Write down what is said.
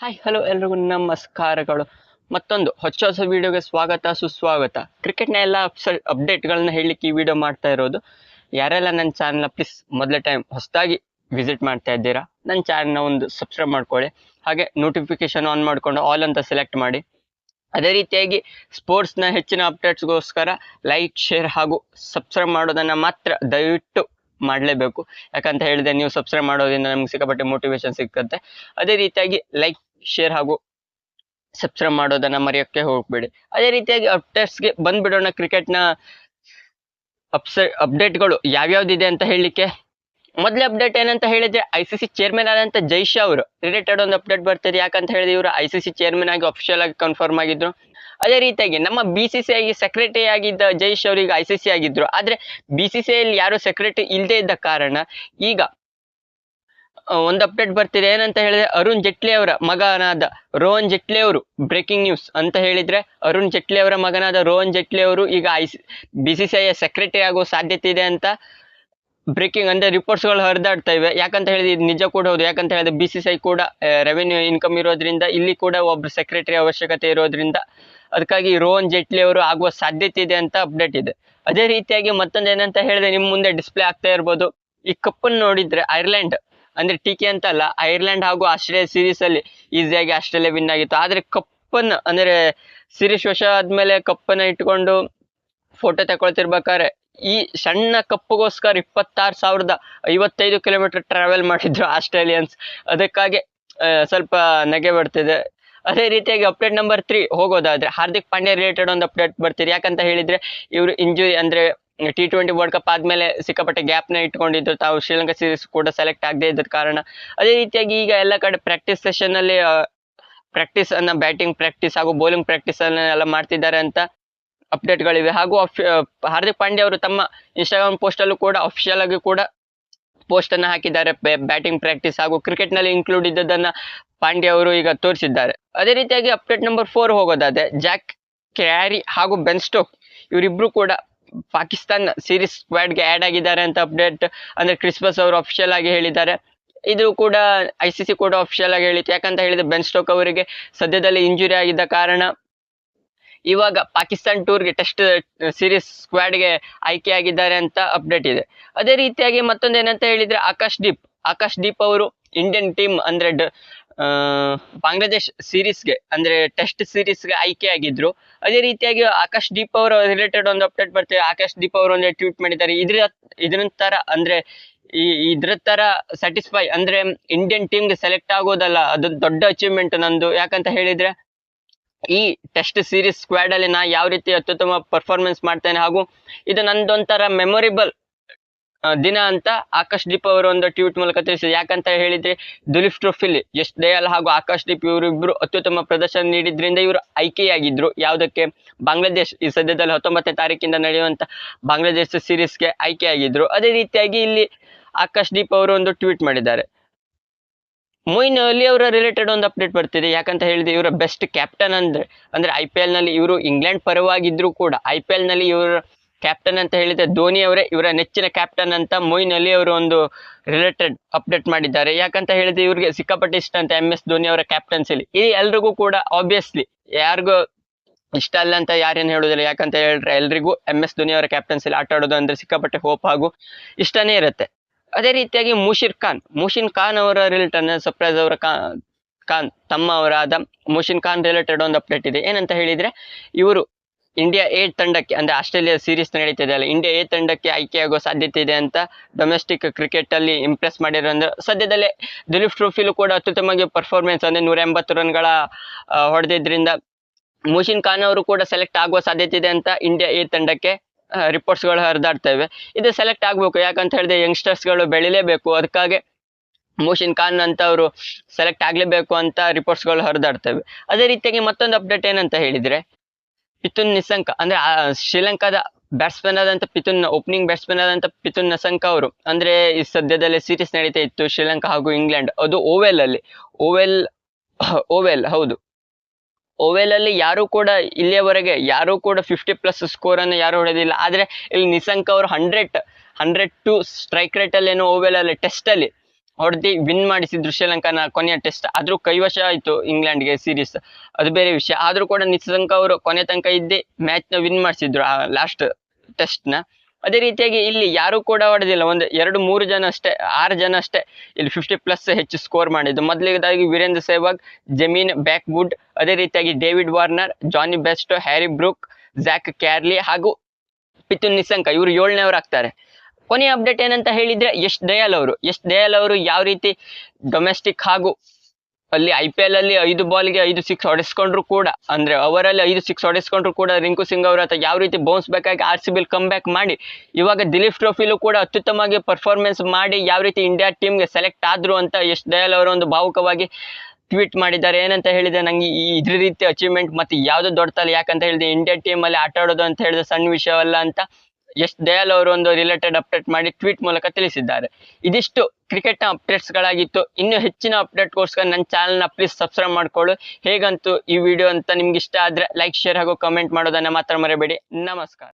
Hi hello ಎಲ್ರಿಗೂ ನಮಸ್ಕಾರಗಳು. ಮತ್ತೊಂದು ಹೊಸ ವಿಡಿಯೋಗೆ ಸ್ವಾಗತ ಸುಸ್ವಾಗತ. ಕ್ರಿಕೆಟ್ನ ಎಲ್ಲ ಅಪ್ಡೇಟ್ಗಳನ್ನ ಹೇಳಲಿಕ್ಕೆ ಈ ವಿಡಿಯೋ ಮಾಡ್ತಾ ಇರೋದು. ಯಾರೆಲ್ಲ ನನ್ನ ಚಾನಲ್ನ ಪ್ಲೀಸ್ ಮೊದಲ ಟೈಮ್ ಹೊಸದಾಗಿ ವಿಸಿಟ್ ಮಾಡ್ತಾ ಇದ್ದೀರಾ, ನನ್ನ ಚಾನಲ್ನ ಒಂದು ಸಬ್ಸ್ಕ್ರೈಬ್ ಮಾಡ್ಕೊಳ್ಳಿ. ಹಾಗೆ ನೋಟಿಫಿಕೇಶನ್ ಆನ್ ಮಾಡಿಕೊಂಡು ಆಲ್ ಅಂತ ಸೆಲೆಕ್ಟ್ ಮಾಡಿ. ಅದೇ ರೀತಿಯಾಗಿ ಸ್ಪೋರ್ಟ್ಸ್ನ ಹೆಚ್ಚಿನ ಅಪ್ಡೇಟ್ಸ್ಗೋಸ್ಕರ ಲೈಕ್, ಶೇರ್ ಹಾಗೂ ಸಬ್ಸ್ಕ್ರೈಬ್ ಮಾಡೋದನ್ನು ಮಾತ್ರ ದಯವಿಟ್ಟು ಮಾಡಲೇಬೇಕು. ಯಾಕಂತ ಹೇಳಿದ್ರೆ ನೀವು ಸಬ್ಸ್ಕ್ರೈಬ್ ಮಾಡೋದ್ರಿಂದ ನಮ್ಗೆ ಸಿಕ್ಕಾಪಟ್ಟೆ ಮೋಟಿವೇಶನ್ ಸಿಕ್ಕತ್ತೆ. ಅದೇ ರೀತಿಯಾಗಿ ಲೈಕ್, ಶೇರ್ ಹಾಗೂ ಸಬ್ಸ್ಕ್ರೈಬ್ ಮಾಡೋದನ್ನ ಮರೆಯೋಕ್ಕೆ ಹೋಗ್ಬೇಡಿ. ಅದೇ ರೀತಿಯಾಗಿ ಅಪ್ಡೇಟ್ಸ್ಗೆ ಬಂದ್ಬಿಡೋಣ. ಕ್ರಿಕೆಟ್ನ ಅಪ್ಡೇಟ್ಗಳು ಯಾವ್ಯಾವ್ದಿದೆ ಅಂತ ಹೇಳಲಿಕ್ಕೆ ಮೊದಲೇ ಅಪ್ಡೇಟ್ ಏನಂತ ಹೇಳಿದ್ರೆ ICC ಚೇರ್ಮನ್ ಆದಂತ ಜೈ ಶಾ ಅವರು ರಿಲೇಟೆಡ್ ಒಂದು ಅಪ್ಡೇಟ್ ಬರ್ತಿದೆ. ಯಾಕಂತ ಹೇಳಿದ್ರೆ ಇವರು ICC ಚೇರ್ಮನ್ ಆಗಿ ಅಫಿಷಿಯಲ್ ಆಗಿ ಕನ್ಫರ್ಮ್ ಆಗಿದ್ರು. ಅದೇ ರೀತಿಯಾಗಿ ನಮ್ಮ BCCI ಸೆಕ್ರೆಟರಿ ಆಗಿದ್ದ ಜೈ ಶಾ ಅವರು ಈಗ ICC ಆಗಿದ್ರು. ಆದ್ರೆ BCCI ಯಾರು ಸೆಕ್ರೆಟರಿ ಇಲ್ಲದೆ ಇದ್ದ ಕಾರಣ ಈಗ ಒಂದು ಅಪ್ಡೇಟ್ ಬರ್ತಿದೆ. ಏನಂತ ಹೇಳಿದ್ರೆ ಅರುಣ್ ಜೇಟ್ಲಿ ಅವರ ಮಗನಾದ ರೋಹನ್ ಜೇಟ್ಲಿ ಅವರು, ಬ್ರೇಕಿಂಗ್ ನ್ಯೂಸ್ ಅಂತ ಹೇಳಿದ್ರೆ ಅರುಣ್ ಜೇಟ್ಲಿ ಅವರ ಮಗನಾದ ರೋಹನ್ ಜೇಟ್ಲಿ ಅವರು ಈಗ BCCI ಸೆಕ್ರೆಟರಿ ಆಗೋ ಸಾಧ್ಯತೆ ಇದೆ ಅಂತ ಬ್ರೇಕಿಂಗ್ ಅಂದ್ರೆ ರಿಪೋರ್ಟ್ಸ್ಗಳು ಹರಿದಾಡ್ತಾ ಇವೆ. ಯಾಕಂತ ಹೇಳಿದ್ರೆ ಇದು ನಿಜ ಕೂಡ ಹೌದು. ಯಾಕಂತ ಹೇಳಿದ್ರೆ BCCI ಕೂಡ ರೆವೆನ್ಯೂ ಇನ್ಕಮ್ ಇರೋದ್ರಿಂದ ಇಲ್ಲಿ ಕೂಡ ಒಬ್ರು ಸೆಕ್ರೆಟರಿ ಅವಶ್ಯಕತೆ ಇರೋದ್ರಿಂದ ಅದಕ್ಕಾಗಿ ರೋಹನ್ ಜೇಟ್ಲಿ ಅವರು ಆಗುವ ಸಾಧ್ಯತೆ ಇದೆ ಅಂತ ಅಪ್ಡೇಟ್ ಇದೆ. ಅದೇ ರೀತಿಯಾಗಿ ಮತ್ತೊಂದು ಏನಂತ ಹೇಳಿದ್ರೆ ನಿಮ್ಮ ಮುಂದೆ ಡಿಸ್ಪ್ಲೇ ಆಗ್ತಾ ಇರ್ಬೋದು. ಈ ಕಪ್ಪನ್ನು ನೋಡಿದ್ರೆ ಐರ್ಲೆಂಡ್ ಅಂದ್ರೆ ಟೀಕೆ ಅಂತ ಅಲ್ಲ, ಐರ್ಲೆಂಡ್ ಹಾಗೂ ಆಸ್ಟ್ರೇಲಿಯಾ ಸೀರೀಸ್ ಅಲ್ಲಿ ಈಸಿಯಾಗಿ ಆಸ್ಟ್ರೇಲಿಯಾ ವಿನ್ ಆಗಿತ್ತು. ಆದ್ರೆ ಕಪ್ಪನ್ನು ಅಂದ್ರೆ ಸೀರೀಸ್ ವಶ ಆದ್ಮೇಲೆ ಕಪ್ಪನ್ನ ಇಟ್ಕೊಂಡು ಫೋಟೋ ತಗೊಳ್ತಿರ್ಬೇಕಾದ್ರೆ ಈ ಸಣ್ಣ ಕಪ್ಪುಗೋಸ್ಕರ 26,055 ಕಿಲೋಮೀಟರ್ ಟ್ರಾವೆಲ್ ಮಾಡಿದ್ರು ಆಸ್ಟ್ರೇಲಿಯನ್ಸ್. ಅದಕ್ಕಾಗಿ ಸ್ವಲ್ಪ ನಗೆ ಬರ್ತಿದೆ. ಅದೇ ರೀತಿಯಾಗಿ ಅಪ್ಡೇಟ್ ನಂಬರ್ 3 ಹೋಗೋದಾದ್ರೆ ಹಾರ್ದಿಕ್ ಪಾಂಡ್ಯ ರಿಲೇಟೆಡ್ ಒಂದು ಅಪ್ಡೇಟ್ ಬರ್ತಿದೆ. ಯಾಕಂತ ಹೇಳಿದ್ರೆ ಇವರು ಇಂಜುರಿ ಅಂದ್ರೆ T20 ವರ್ಲ್ಡ್ ಕಪ್ ಆದ್ಮೇಲೆ ಸಿಕ್ಕಾಪಟ್ಟೆ ಗ್ಯಾಪ್ನ ಇಟ್ಕೊಂಡಿದ್ರು. ತಾವು ಶ್ರೀಲಂಕಾ ಸೀರೀಸ್ ಕೂಡ ಸೆಲೆಕ್ಟ್ ಆಗದೆ ಇದ್ದ ಕಾರಣ. ಅದೇ ರೀತಿಯಾಗಿ ಈಗ ಎಲ್ಲ ಕಡೆ ಪ್ರಾಕ್ಟೀಸ್ ಸೆಷನ್ ಅಲ್ಲಿ ಪ್ರಾಕ್ಟೀಸ್ ಅನ್ನ ಬ್ಯಾಟಿಂಗ್ ಪ್ರಾಕ್ಟೀಸ್ ಹಾಗೂ ಬೌಲಿಂಗ್ ಪ್ರಾಕ್ಟೀಸ್ ಎಲ್ಲ ಮಾಡ್ತಿದ್ದಾರೆ ಅಂತ ಅಪ್ಡೇಟ್ಗಳಿವೆ. ಹಾಗೂ ಹಾರ್ದಿಕ್ ಪಾಂಡ್ಯ ಅವರು ತಮ್ಮ ಇನ್ಸ್ಟಾಗ್ರಾಮ್ ಪೋಸ್ಟ್ ಅಲ್ಲೂ ಕೂಡ ಅಫಿಷಿಯಲ್ ಆಗಿ ಕೂಡ ಪೋಸ್ಟ್ ಅನ್ನ ಹಾಕಿದ್ದಾರೆ. ಬ್ಯಾಟಿಂಗ್ ಪ್ರಾಕ್ಟೀಸ್ ಹಾಗೂ ಕ್ರಿಕೆಟ್ ನಲ್ಲಿ ಇನ್ಕ್ಲೂಡ್ ಇದ್ದದನ್ನ ಪಾಂಡ್ಯ ಅವರು ಈಗ ತೋರಿಸಿದ್ದಾರೆ. ಅದೇ ರೀತಿಯಾಗಿ ಅಪ್ಡೇಟ್ ನಂಬರ್ 4 ಹೋಗೋದಾದ್ರೆ ಜಾಕ್ ಕ್ಯಾರಿ ಹಾಗೂ ಬೆನ್ ಸ್ಟೋಕ್ ಇವರಿಬ್ರು ಕೂಡ ಪಾಕಿಸ್ತಾನ್ ಸೀರೀಸ್ ಸ್ಕ್ವಾಡ್ಗೆ ಆ್ಯಡ್ ಆಗಿದ್ದಾರೆ ಅಂತ ಅಪ್ಡೇಟ್ ಅಂದ್ರೆ ಕ್ರಿಸ್ಮಸ್ ಅವರು ಅಫಿಷಿಯಲ್ ಆಗಿ ಹೇಳಿದ್ದಾರೆ. ಇದು ಕೂಡ ICC ಕೂಡ ಅಫಿಷಿಯಲ್ ಆಗಿ ಹೇಳಿತ್ತು. ಯಾಕಂತ ಹೇಳಿದ್ರೆ ಬೆನ್ ಸ್ಟೋಕ್ ಅವರಿಗೆ ಸದ್ಯದಲ್ಲಿ ಇಂಜುರಿ ಆಗಿದ್ದ ಕಾರಣ ಇವಾಗ ಪಾಕಿಸ್ತಾನ್ ಟೂರ್ಗೆ ಟೆಸ್ಟ್ ಸೀರೀಸ್ ಸ್ಕ್ವಾಡ್ಗೆ ಆಯ್ಕೆಯಾಗಿದ್ದಾರೆ ಅಂತ ಅಪ್ಡೇಟ್ ಇದೆ. ಅದೇ ರೀತಿಯಾಗಿ ಮತ್ತೊಂದು ಏನಂತ ಹೇಳಿದ್ರೆ ಆಕಾಶ್ ದೀಪ್ ಅವರು ಇಂಡಿಯನ್ ಟೀಮ್ ಅಂದ್ರೆ ಬಾಂಗ್ಲಾದೇಶ್ ಸೀರೀಸ್ಗೆ ಅಂದ್ರೆ ಟೆಸ್ಟ್ ಸೀರೀಸ್ಗೆ ಆಯ್ಕೆಯಾಗಿದ್ರು. ಅದೇ ರೀತಿಯಾಗಿ ಆಕಾಶ್ ದೀಪ್ ಅವರ ರಿಲೇಟೆಡ್ ಒಂದು ಅಪ್ಡೇಟ್ ಬರ್ತಿದೆ. ಆಕಾಶ್ ದೀಪ್ ಅವರು ಒಂದು ಟ್ವೀಟ್ ಮಾಡಿದ್ದಾರೆ. ಇದ್ರ ತರ ಅಂದ್ರೆ ಇದ್ರ ತರ ಸ್ಯಾಟಿಸ್ಫೈ ಅಂದ್ರೆ ಇಂಡಿಯನ್ ಟೀಮ್ಗೆ ಸೆಲೆಕ್ಟ್ ಆಗೋದಲ್ಲ, ಅದು ದೊಡ್ಡ ಅಚೀವ್ಮೆಂಟ್ ನಂದು. ಯಾಕಂತ ಹೇಳಿದ್ರೆ ಈ ಟೆಸ್ಟ್ ಸೀರೀಸ್ ಸ್ಕ್ವಾಡ್ ಅಲ್ಲಿ ನಾ ಯಾವ ರೀತಿ ಅತ್ಯುತ್ತಮ ಪರ್ಫಾರ್ಮೆನ್ಸ್ ಮಾಡ್ತೇನೆ ಹಾಗೂ ಇದು ನಂದೊಂಥರ ಮೆಮೊರೇಬಲ್ ದಿನ ಅಂತ ಆಕಾಶ್ ದೀಪ್ ಅವರು ಒಂದು ಟ್ವೀಟ್ ಮೂಲಕ ತಿಳಿಸಿದೆ. ಯಾಕಂತ ಹೇಳಿದ್ರೆ ದುಲೀಪ್ ಟ್ರೋಫಿಲಿ ಯಶ್ ದಯಾಲ್ ಹಾಗೂ ಆಕಾಶ್ ದೀಪ್ ಇವರಿಬ್ರು ಅತ್ಯುತ್ತಮ ಪ್ರದರ್ಶನ ನೀಡಿದ್ರಿಂದ ಇವರು ಆಯ್ಕೆಯಾಗಿದ್ರು. ಯಾವುದಕ್ಕೆ? ಬಾಂಗ್ಲಾದೇಶ್ ಈ ಸದ್ಯದಲ್ಲಿ 19ನೇ ತಾರೀಕಿಂದ ನಡೆಯುವಂತ ಬಾಂಗ್ಲಾದೇಶ ಸೀರೀಸ್ಗೆ ಆಯ್ಕೆಯಾಗಿದ್ರು. ಅದೇ ರೀತಿಯಾಗಿ ಇಲ್ಲಿ ಆಕಾಶ್ ದೀಪ್ ಅವರು ಒಂದು ಟ್ವೀಟ್ ಮಾಡಿದ್ದಾರೆ. ಮೊಯಿನ್ ಅಲಿ ಅವರ ರಿಲೇಟೆಡ್ ಒಂದು ಅಪ್ಡೇಟ್ ಬರ್ತಿದೆ. ಯಾಕಂತ ಹೇಳಿದ್ರೆ ಇವರ ಬೆಸ್ಟ್ ಕ್ಯಾಪ್ಟನ್ ಅಂದ್ರೆ IPL ನಲ್ಲಿ ಇವರು ಇಂಗ್ಲೆಂಡ್ ಪರವಾಗಿದ್ರು ಕೂಡ IPL ನಲ್ಲಿ ಇವರ ಕ್ಯಾಪ್ಟನ್ ಅಂತ ಹೇಳಿದ್ರೆ ಧೋನಿ ಅವರೇ ಇವರ ನೆಚ್ಚಿನ ಕ್ಯಾಪ್ಟನ್ ಅಂತ ಮೊಯಿನ್ ಅಲಿ ಅವರು ಒಂದು ರಿಲೇಟೆಡ್ ಅಪ್ಡೇಟ್ ಮಾಡಿದ್ದಾರೆ. ಯಾಕಂತ ಹೇಳಿದ್ರೆ ಇವ್ರಿಗೆ ಸಿಕ್ಕಾಪಟ್ಟೆ ಇಷ್ಟ ಅಂತ MS ಧೋನಿ ಅವರ ಕ್ಯಾಪ್ಟನ್ಸಿಲಿ. ಇದು ಎಲ್ರಿಗೂ ಕೂಡ ಆಬ್ವಿಯಸ್ಲಿ ಯಾರಿಗೂ ಇಷ್ಟ ಅಲ್ಲ ಅಂತ ಯಾರೇನು ಹೇಳೋದಿಲ್ಲ. ಯಾಕಂತ ಹೇಳಿದ್ರೆ ಎಲ್ರಿಗೂ MS ಧೋನಿ ಅವರ ಕ್ಯಾಪ್ಟನ್ಸಿಲಿ ಆಟ ಆಡೋದು ಅಂದ್ರೆ ಸಿಕ್ಕಾಪಟ್ಟೆ ಹೋಪ್ ಹಾಗೂ ಇಷ್ಟನೇ ಇರುತ್ತೆ. ಅದೇ ರೀತಿಯಾಗಿ ಮುಷಿನ್ ಖಾನ್ ಅವರ ರಿಲೇಟೆಡ್ ಸರ್ಪ್ರೈಸ್ ಅವರ ಖಾನ್ ತಮ್ಮ ಅವರಾದ ಮುಷಿನ್ ಖಾನ್ ರಿಲೇಟೆಡ್ ಒಂದು ಅಪ್ಡೇಟ್ ಇದೆ. ಏನಂತ ಹೇಳಿದ್ರೆ ಇವರು ಇಂಡಿಯಾ A ತಂಡಕ್ಕೆ ಅಂದ್ರೆ ಆಸ್ಟ್ರೇಲಿಯಾ ಸೀರೀಸ್ ನಡೀತಿದೆ ಅಲ್ಲ, ಇಂಡಿಯಾ A ತಂಡಕ್ಕೆ ಆಯ್ಕೆಯಾಗೋ ಸಾಧ್ಯತೆ ಇದೆ ಅಂತ ಡೊಮೆಸ್ಟಿಕ್ ಕ್ರಿಕೆಟ್ ಅಲ್ಲಿ ಇಂಪ್ರೆಸ್ ಮಾಡಿರೋ ಅಂದ್ರೆ ಸದ್ಯದಲ್ಲೇ ದುಲೀಪ್ ಟ್ರೋಫಿಲೂ ಕೂಡ ಅತ್ಯುತ್ತಮವಾಗಿ ಪರ್ಫಾರ್ಮೆನ್ಸ್ ಅಂದ್ರೆ 180 ರನ್ಗಳ ಹೊಡೆದಿದ್ರಿಂದ ಮುಷಿನ್ ಖಾನ್ ಅವರು ಕೂಡ ಸೆಲೆಕ್ಟ್ ಆಗುವ ಸಾಧ್ಯತೆ ಇದೆ ಅಂತ ಇಂಡಿಯಾ A ತಂಡಕ್ಕೆ ರಿಪೋರ್ಟ್ಸ್ಗಳು ಹರಿದಾಡ್ತಾ ಇವೆ. ಇದು ಸೆಲೆಕ್ಟ್ ಆಗ್ಬೇಕು. ಯಾಕಂತ ಹೇಳಿದ್ರೆ ಯಂಗ್ಸ್ಟರ್ಸ್ಗಳು ಬೆಳಿಲೇಬೇಕು. ಅದಕ್ಕಾಗಿ ಮುಷಿನ್ ಖಾನ್ ಅಂತ ಅವರು ಸೆಲೆಕ್ಟ್ ಆಗ್ಲೇಬೇಕು ಅಂತ ರಿಪೋರ್ಟ್ಸ್ಗಳು ಹರಿದಾಡ್ತವೆ. ಅದೇ ರೀತಿಯಾಗಿ ಮತ್ತೊಂದು ಅಪ್ಡೇಟ್ ಏನಂತ ಹೇಳಿದ್ರೆ ಪಿತುನ್ ನಿಸಂಕ ಅಂದ್ರೆ ಶ್ರೀಲಂಕಾದ ಬ್ಯಾಟ್ಸ್ಮನ್ ಆದಂತ ಓಪನಿಂಗ್ ಬ್ಯಾಟ್ಸ್ಮನ್ ಆದಂತ ಪಿತುನ್ ನಿಸಂಕ ಅವರು ಅಂದ್ರೆ ಈ ಸದ್ಯದಲ್ಲೇ ಸೀರೀಸ್ ನಡೀತಾ ಇತ್ತು ಶ್ರೀಲಂಕಾ ಹಾಗೂ ಇಂಗ್ಲೆಂಡ್. ಅದು ಓವೆಲ್ ಹೌದು. ಓವೆಲ್ ಅಲ್ಲಿ ಇಲ್ಲಿಯವರೆಗೆ ಯಾರು ಕೂಡ 50+ ಸ್ಕೋರ್ ಅನ್ನು ಯಾರು ಹೊಡೆದಿಲ್ಲ. ಆದ್ರೆ ಇಲ್ಲಿ ನಿಸಂಕ್ ಅವರು 102 ಸ್ಟ್ರೈಕ್ ರೇಟ್ ಅಲ್ಲಿ ಏನೋ ಓವೆಲ್ ಅಲ್ಲಿ ಟೆಸ್ಟ್ ಅಲ್ಲಿ ಹೊಡೆದಿ ವಿನ್ ಮಾಡಿಸಿದ್ರು ಶ್ರೀಲಂಕಾನ ಕೊನೆಯ ಟೆಸ್ಟ್. ಆದ್ರೂ ಕೈವಶ ಆಯ್ತು ಇಂಗ್ಲೆಂಡ್ಗೆ ಸೀರೀಸ್, ಅದು ಬೇರೆ ವಿಷಯ. ಆದ್ರೂ ಕೂಡ ನಿಶಾಂಕ ಅವರು ಕೊನೆ ತನಕ ಇದ್ದೇ ಮ್ಯಾಚ್ ನ ವಿನ್ ಮಾಡಿಸಿದ್ರು ಆ ಲಾಸ್ಟ್ ಟೆಸ್ಟ್ ನ. ಅದೇ ರೀತಿಯಾಗಿ ಇಲ್ಲಿ ಯಾರು ಕೂಡ ಹೊಡೆದಿಲ್ಲ, ಒಂದು 2-3 ಜನ ಅಷ್ಟೇ, 6 ಜನ ಅಷ್ಟೇ ಇಲ್ಲಿ 50+ ಹೆಚ್ಚು ಸ್ಕೋರ್ ಮಾಡಿದ್ದು. ಮೊದಲಿಗದಾಗಿ ವೀರೇಂದ್ರ ಸೆಹ್ವಾಗ್, ಜಮೀನ್ ಬ್ಯಾಕ್ವುಡ್, ಅದೇ ರೀತಿಯಾಗಿ ಡೇವಿಡ್ ವಾರ್ನರ್, ಜಾನಿ ಬೆಸ್ಟೋ, ಹ್ಯಾರಿ ಬ್ರೂಕ್, ಝ್ಯಾಕ್ ಕ್ಯಾರ್ಲಿ ಹಾಗೂ ಪಿತುನ್ ನಿಶಾಂಕ, ಇವರು 7ನೇವರು ಆಗ್ತಾರೆ. ಕೊನೆಯ ಅಪ್ಡೇಟ್ ಏನಂತ ಹೇಳಿದ್ರೆ ಯಶ್ ದಯಾಲ್ ಅವರು ಯಾವ ರೀತಿ ಡೊಮೆಸ್ಟಿಕ್ ಹಾಗೂ ಅಲ್ಲಿ IPL ಅಲ್ಲಿ 5 ಬಾಲ್ಗೆ 5 ಸಿಕ್ಸ್ ಹೊಡೆಸ್ಕೊಂಡ್ರು ಕೂಡ, ಅಂದ್ರೆ ಓವರಲ್ಲಿ 5 ಸಿಕ್ಸ್ ಹೊಡೆಸ್ಕೊಂಡ್ರು ಕೂಡ ರಿಂಕು ಸಿಂಗ್ ಅವರ ಹತ್ರ ಯಾವ ರೀತಿ ಬೌನ್ಸ್ ಬ್ಯಾಕ್ ಆಗಿ RCB ಕಮ್ ಬ್ಯಾಕ್ ಮಾಡಿ ಇವಾಗ ದಿಲೀಪ್ ಟ್ರೋಫಿಲೂ ಕೂಡ ಅತ್ಯುತ್ತಮವಾಗಿ ಪರ್ಫಾರ್ಮೆನ್ಸ್ ಮಾಡಿ ಯಾವ ರೀತಿ ಇಂಡಿಯಾ ಟೀಮ್ಗೆ ಸೆಲೆಕ್ಟ್ ಆದ್ರು ಅಂತ ಯಶ್ ದಯಾಲ್ ಅವರು ಒಂದು ಭಾವುಕವಾಗಿ ಟ್ವೀಟ್ ಮಾಡಿದ್ದಾರೆ. ಏನಂತ ಹೇಳಿದ್ರೆ, ನಂಗೆ ಇದ್ರ ರೀತಿ ಅಚೀವ್ಮೆಂಟ್ ಮತ್ತೆ ಯಾವ್ದು ದೊಡ್ಡತಲ್ಲ, ಯಾಕಂತ ಹೇಳಿದ್ರೆ ಇಂಡಿಯಾ ಟೀಮ್ ಅಲ್ಲಿ ಆಟ ಆಡೋದು ಅಂತ ಹೇಳಿದ್ರೆ ಸಣ್ಣ ವಿಷಯವಲ್ಲ ಅಂತ ಯಶ್ ದಯಾಲ್ ಅವರು ಒಂದು ರಿಲೇಟೆಡ್ ಅಪ್ಡೇಟ್ ಮಾಡಿ ಟ್ವೀಟ್ ಮೂಲಕ ತಿಳಿಸಿದ್ದಾರೆ. ಇದಿಷ್ಟು ಕ್ರಿಕೆಟ್ ನ ಅಪ್ಡೇಟ್ಸ್ ಗಳಾಗಿತ್ತು. ಇನ್ನು ಹೆಚ್ಚಿನ ಅಪ್ಡೇಟ್ಗೋಸ್ಕರ ನನ್ನ ಚಾನಲ್ ನ ಪ್ಲೀಸ್ ಸಬ್ಸ್ಕ್ರೈಬ್ ಮಾಡ್ಕೊಳ್ಳಿ. ಹೇಗಂತೂ ಈ ವಿಡಿಯೋ ಅಂತ ನಿಮ್ಗೆ ಇಷ್ಟ ಆದ್ರೆ ಲೈಕ್, ಶೇರ್ ಹಾಗೂ ಕಮೆಂಟ್ ಮಾಡೋದನ್ನ ಮಾತ್ರ ಮರಿಬೇಡಿ. ನಮಸ್ಕಾರ.